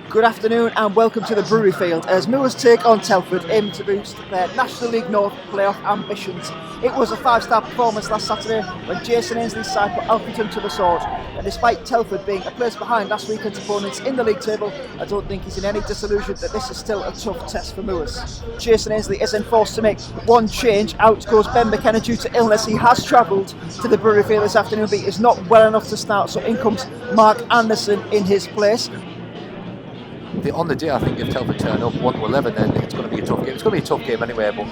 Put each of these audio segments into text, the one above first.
Good afternoon and welcome to the Brewery Field as Moors take on Telford aiming to boost their National League North playoff ambitions. It was a 5-star performance last Saturday when Jason Ainsley's side put Alfreton to the sword, and despite Telford being a place behind last weekend's opponents in the league table, I don't think he's in any disillusion that this is still a tough test for Moors. Jason Ainsley is enforced to make one change. Out goes Ben McKenna due to illness. He has travelled to the Brewery Field this afternoon but he is not well enough to start, so in comes Mark Anderson in his place. On the day, I think if Telford turn up 1-11, then it's going to be a tough game. It's going to be a tough game anyway, but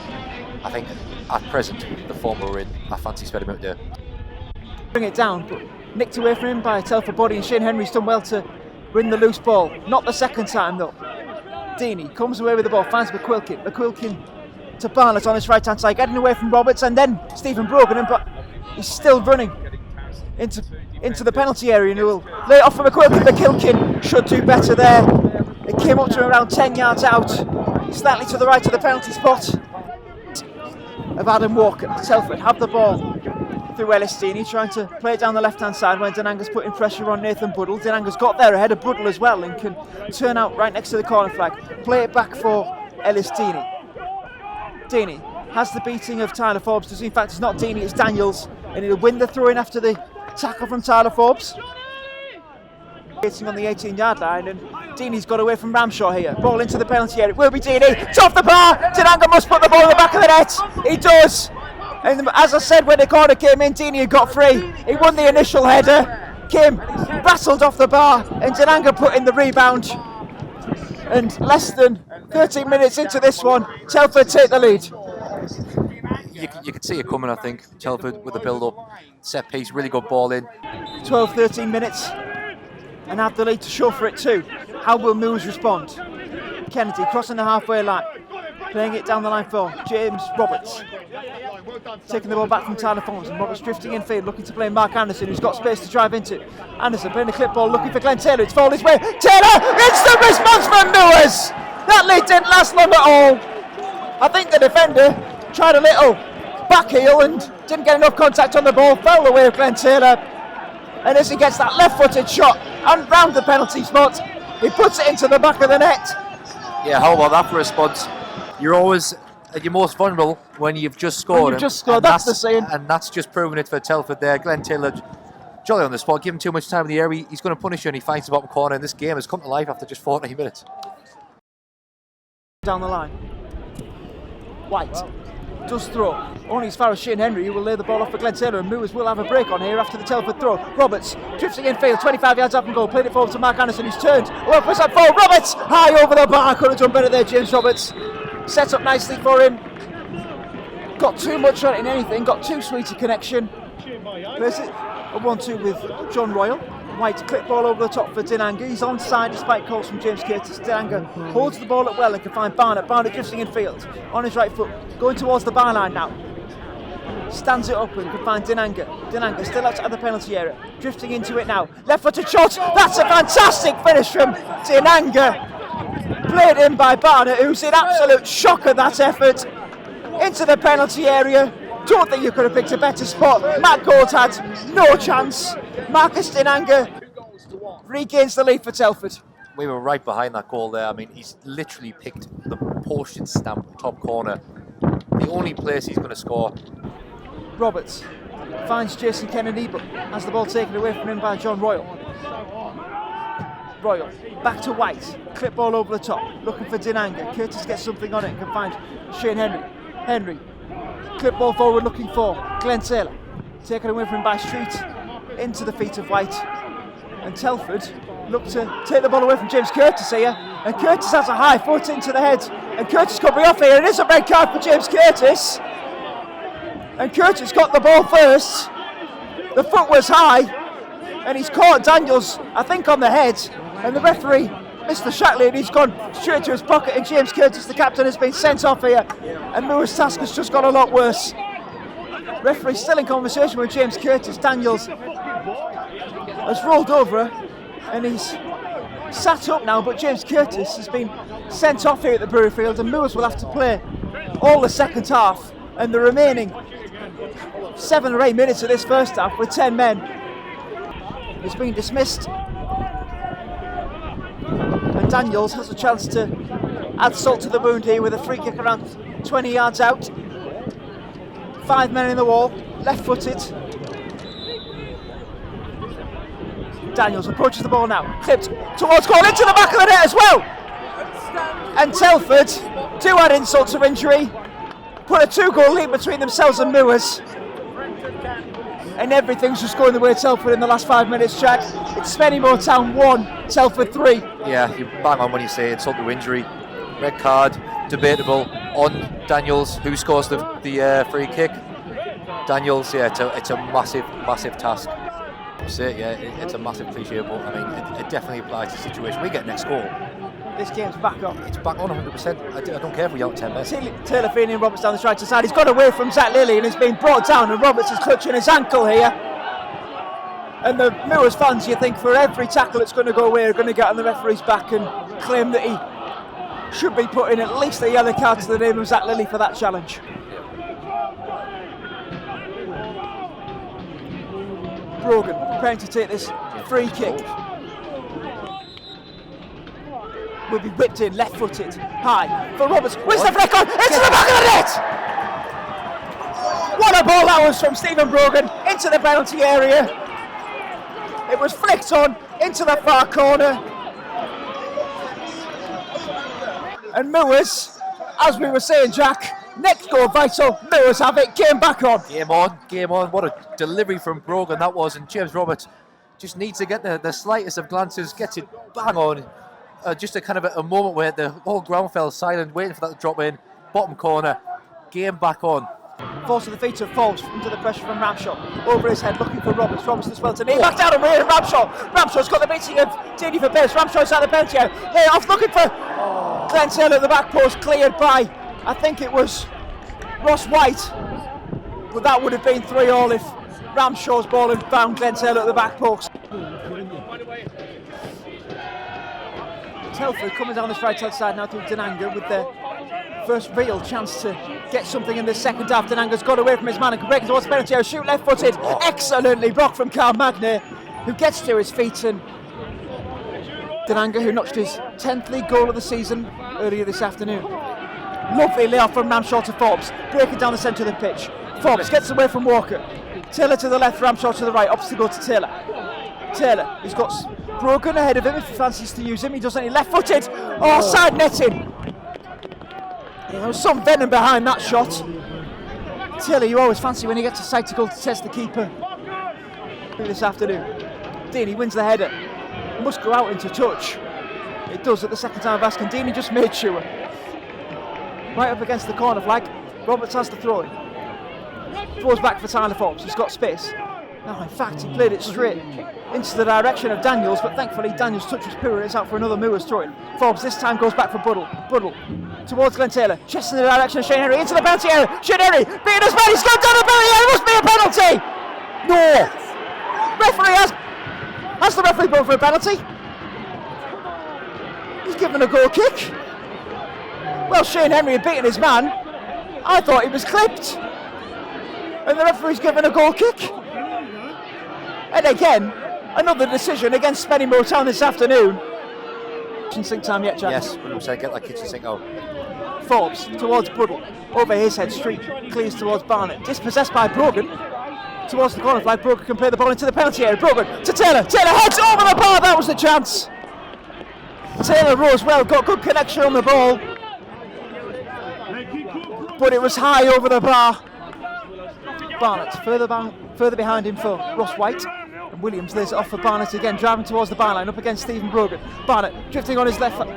I think at present, the form we're in, I fancy Spennymoor there. Bring it down, but nicked away from him by a Telford body, and Shane Henry's done well to win the loose ball. Not the second time though. Deeney comes away with the ball, finds McQuilkin to Barnett on his right hand side, getting away from Roberts, and then Stephen Brogan, but he's still running into the penalty area, and he will lay it off for McQuilkin. McQuilkin should do better there. It came up to around 10 yards out, slightly to the right of the penalty spot of Adam Walker. Telford have the ball through Ellis Deeney, trying to play it down the left hand side when Denanga's putting pressure on Nathan Buddle. Denanga's got there ahead of Buddle as well and can turn out right next to the corner flag. Play it back for Ellis Deeney. Deeney has the beating of Tyler Forbes. In fact, it's not Deeney, it's Daniels, and he'll win the throw in after the tackle from Tyler Forbes. Hitting on the 18-yard line, and Deeney's got away from Ramshaw here. Ball into the penalty area. It will be Deeney. It's off the bar. Denanga must put the ball in the back of the net. He does. And as I said, when the corner came in, Deeney had got free. He won the initial header. Came rattled off the bar, and Denanga put in the rebound. And less than 13 minutes into this one, Telford take the lead. You can see it coming, I think. Telford with the build-up, set piece, really good ball in. 12-13 minutes. And have the lead to show for it too. How will Moors respond? Kennedy crossing the halfway line, playing it down the line for James Roberts. Taking the ball back from Tyler Forbes, and Roberts drifting in field, looking to play Mark Anderson, who's got space to drive into. Anderson playing the clip ball, looking for Glenn Taylor. It's fallen his way. Taylor! Instant response from Moors! That lead didn't last long at all. I think the defender tried a little back heel and didn't get enough contact on the ball. Fell away with Glenn Taylor. And as he gets that left-footed shot and round the penalty spot, he puts it into the back of the net. Yeah, how about that for a response? You're always at your most vulnerable when you've just scored. That's the saying. And that's just proving it for Telford there. Glenn Taylor, jolly on the spot, give him too much time in the air. He's going to punish you, and he finds the bottom corner. And this game has come to life after just 40 minutes. Down the line. White does throw. Only as far as Shane Henry, who will lay the ball off for Glenn Taylor, and Moors will have a break on here after the Telford throw. Roberts drifting in field, 25 yards up and goal, played it forward to Mark Anderson, who's turned. Well, puts up forward. Roberts high over the bar, could have done better there. James Roberts set up nicely for him. Got too much on it in anything, got too sweet a connection. Plays it a 1-2 with John Royal. White clip ball over the top for Denanga. He's onside despite calls from James Curtis. Denanga holds the ball up well and can find Barnett. Barnett drifting in field on his right foot, going towards the byline now. Stands it up and can find Denanga. Denanga still outside the penalty area, drifting into it now. Left-footed shot. That's a fantastic finish from Denanga. Played in by Barnett, who's in absolute shock at that effort. Into the penalty area. Don't think you could have picked a better spot. Matt Gold had no chance. Marcus Denanga regains the lead for Telford. We were right behind that goal there. I mean, he's literally picked the postage stamp top corner. The only place he's going to score. Roberts finds Jason Kennedy, but has the ball taken away from him by John Royal. Royal back to White. Clip ball over the top, looking for Denanga. Curtis gets something on it and can find Shane Henry. Henry. Clip ball forward looking for Glenn Taylor. Taken away from him by Street into the feet of White. And Telford look to take the ball away from James Curtis here. And Curtis has a high foot into the head. And Curtis could be off here. It is a red card for James Curtis. And Curtis got the ball first. The foot was high. And he's caught Daniels, I think, on the head. And the referee, Mr. Shatley, and he's gone straight to his pocket, and James Curtis, the captain, has been sent off here, and Moors' task has just got a lot worse. Referee still in conversation with James Curtis. Daniels has rolled over and he's sat up now, but James Curtis has been sent off here at the Brewery Field, and Moors will have to play all the second half and the remaining 7 or 8 minutes of this first half with 10 men. He's been dismissed. And And Daniels has a chance to add salt to the wound here with a free kick around 20 yards out. 5 men in the wall, left-footed. Daniels approaches the ball now, clipped towards goal, into the back of the net as well. And Telford do add insult to injury, put a 2-goal lead between themselves and Moors. And everything's just going the way of Telford in the last 5 minutes, Jack. It's Spennymoor Town 1, Telford 3. Yeah, you bang on when you say insult to injury. Red card, debatable on Daniels, who scores the free kick. Daniels, yeah, it's a massive task. That's it, yeah, it's a massive cliche, but I mean, it definitely applies to the situation. We get next goal. This game's back on. It's back on 100%. I don't care if we out 10 minutes. Taylor Feeney and Roberts down the right side. He's got away from Zach Lilly and he's been brought down, and Roberts is clutching his ankle here. And the Moors fans, you think, for every tackle that's going to go away, are going to get on the referee's back and claim that he should be putting at least a yellow card to the name of Zach Lilly for that challenge. Brogan preparing to take this free kick. Will be whipped in, left-footed, high for Roberts. Wins the flick on, into the back of the net! What a ball that was from Stephen Brogan into the penalty area. It was flicked on into the far corner. And Moors, as we were saying, Jack, next goal vital. Moors have it, game back on. Game on. What a delivery from Brogan that was. And James Roberts just needs to get the slightest of glances, gets it bang on. Just a kind of a moment where the whole ground fell silent, waiting for that to drop in. Bottom corner, game back on. Falls to the feet of Forbes under the pressure from Ramshaw. Over his head, looking for Roberts. Roberts as well to knee. Back down and rear Ramshaw. Ramshaw's got the beating of Deeney for pace. Ramshaw's out the penalty area. Here off, looking for Glenn Taylor at the back post, cleared by, I think it was Ross White. But that would have been 3-3 if Ramshaw's ball had found Glenn Taylor at the back post. Telford coming down this right hand side now through Denanga with their first real chance to get something in the second half. Denanga's got away from his man and can break it towards penalty area. Shoot left footed, excellently blocked from Carl Magner, who gets to his feet. And Denanga, who notched his 10th league goal of the season earlier this afternoon. Lovely layoff from Ramshaw to Forbes, breaking down the centre of the pitch. Forbes gets away from Walker. Taylor to the left, Ramshaw to the right, opposite goal to Taylor. Taylor, he's got Brogan ahead of him if he fancies to use him. He doesn't, he left-footed. Oh, side netting. There was some venom behind that shot. Taylor, you always fancy when he gets a side to goal to test the keeper. This afternoon, Deeney wins the header. Must go out into touch. It does at the second time of asking. Deeney just made sure. Right up against the corner flag. Roberts has the throw in. Throws back for Tyler Forbes. He's got space. Now, in fact, he played it straight into the direction of Daniels, but thankfully Daniels touches poor. It's out for another Moors throw in. Forbes this time goes back for Buddle. Buddle towards Glenn Taylor. Chest in the direction of Shane Henry into the penalty area. Shane Henry beating his man. He's gone down the penalty area. It must be a penalty. No. Referee has the referee blown for a penalty. He's given a goal kick. Well, Shane Henry had beaten his man. I thought he was clipped. And the referee's given a goal kick. And again, another decision against Spennymoor Town this afternoon. Kitchen sink time yet, Jack? Yes, 100%. Get that kitchen sink out. Forbes towards Buddle. Over his head, Street clears towards Barnett. Dispossessed by Brogan. Towards the corner flag. Brogan can play the ball into the penalty area. Brogan to Taylor. Taylor heads over the bar. That was the chance. Taylor rose well, got good connection on the ball. But it was high over the bar. Barnett further behind him for Ross White. And Williams lays it off for Barnett again, driving towards the byline, up against Stephen Brogan. Barnett drifting on his left foot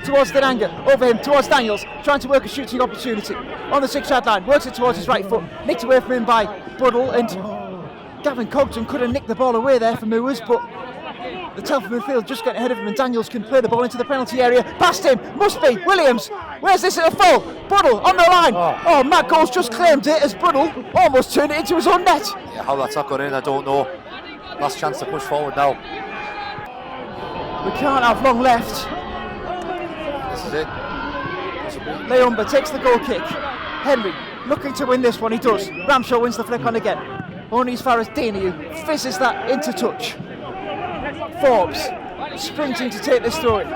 towards Denanga, over him towards Daniels, trying to work a shooting opportunity on the 6-yard line, works it towards his right foot, nicked away from him by Buddle, and Gavin Cogton could have nicked the ball away there for Moors, but the Telford midfield just getting ahead of him, and Daniels can play the ball into the penalty area. Past him, must be Williams. Where's this at a full? Buddle on the line. Oh, Matt Goals just claimed it as Buddle almost turned it into his own net. Yeah, how that's not got in, I don't know. Last chance to push forward now. We can't have long left. This is it. Leumba takes the goal kick. Henry looking to win this one, he does. Ramshaw wins the flick on again. Only as far as Deeney, who fizzes that into touch. Forbes sprinting to take this throw in.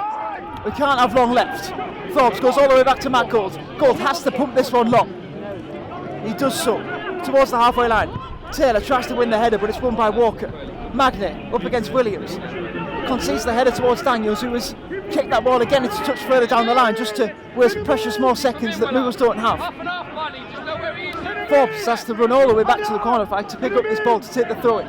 We can't have long left. Forbes goes all the way back to Matt Gold. Gold has to pump this one long. He does so towards the halfway line. Taylor tries to win the header, but it's won by Walker. Magnet up against Williams. Concedes the header towards Daniels, who has kicked that ball again. It's a touch further down the line just to waste precious more seconds that Movers don't have. Forbes has to run all the way back to the corner flag to pick up this ball to take the throw in.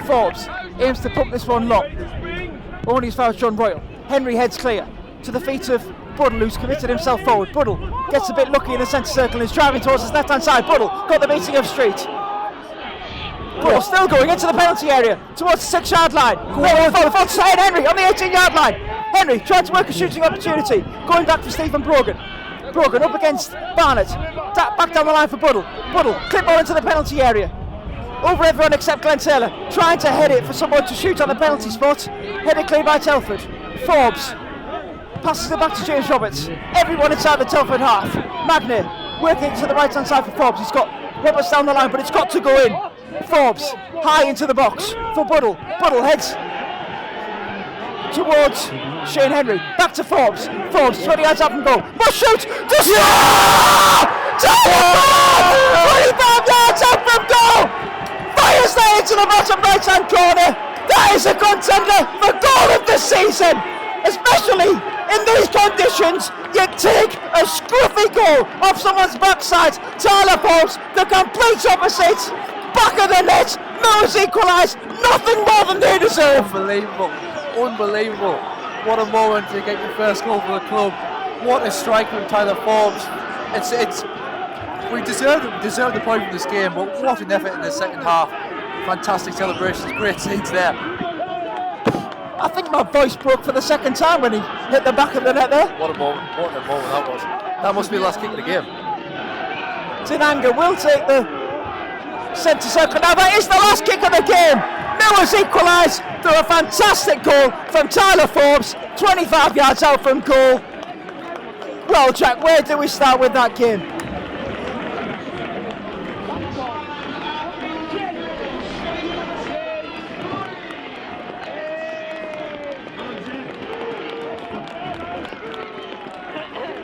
Forbes aims to pump this one long. Only as far as John Royal. Henry heads clear to the feet of Buddle, who's committed himself forward. Buddle gets a bit lucky in the centre circle and is driving towards his left hand side. Buddle got the beating of Street. Buddle still going into the penalty area towards the 6-yard line. Forward to Henry on the 18-yard line. Henry trying to work a shooting opportunity. Going back for Stephen Brogan. Brogan up against Barnett. Back down the line for Buddle. Buddle clip ball into the penalty area. Over everyone except Glenn Taylor, trying to head it for someone to shoot on the penalty spot. Headed clean by Telford. Forbes passes it back to James Roberts. Everyone inside the Telford half. Magnet working to the right hand side for Forbes. He's got Roberts down the line, but it's got to go in. Forbes high into the box for Buddle. Buddle heads towards Shane Henry. Back to Forbes. Forbes 20 yards out from goal. Must shoot! To score! Tyler Forbes! 25 yards out from goal! Fires that into the bottom right hand corner. That is a contender for goal of the season. Especially in these conditions, you take a scruffy goal off someone's backside. Tyler Forbes, the complete opposite. Back of the net, Mills equalise. Nothing more than they deserve. Unbelievable. What a moment to get your first goal for the club. What a strike from Tyler Forbes. We deserved the point from this game, but what an effort in the second half. Fantastic celebrations, great scenes there. I think my voice broke for the second time when he hit the back of the net there. What a moment that was. That must be the last kick of the game. Tinanga will take the centre circle. Now that is the last kick of the game. Millers equalise through a fantastic goal from Tyler Forbes, 25 yards out from goal. Well, Jack, where do we start with that game?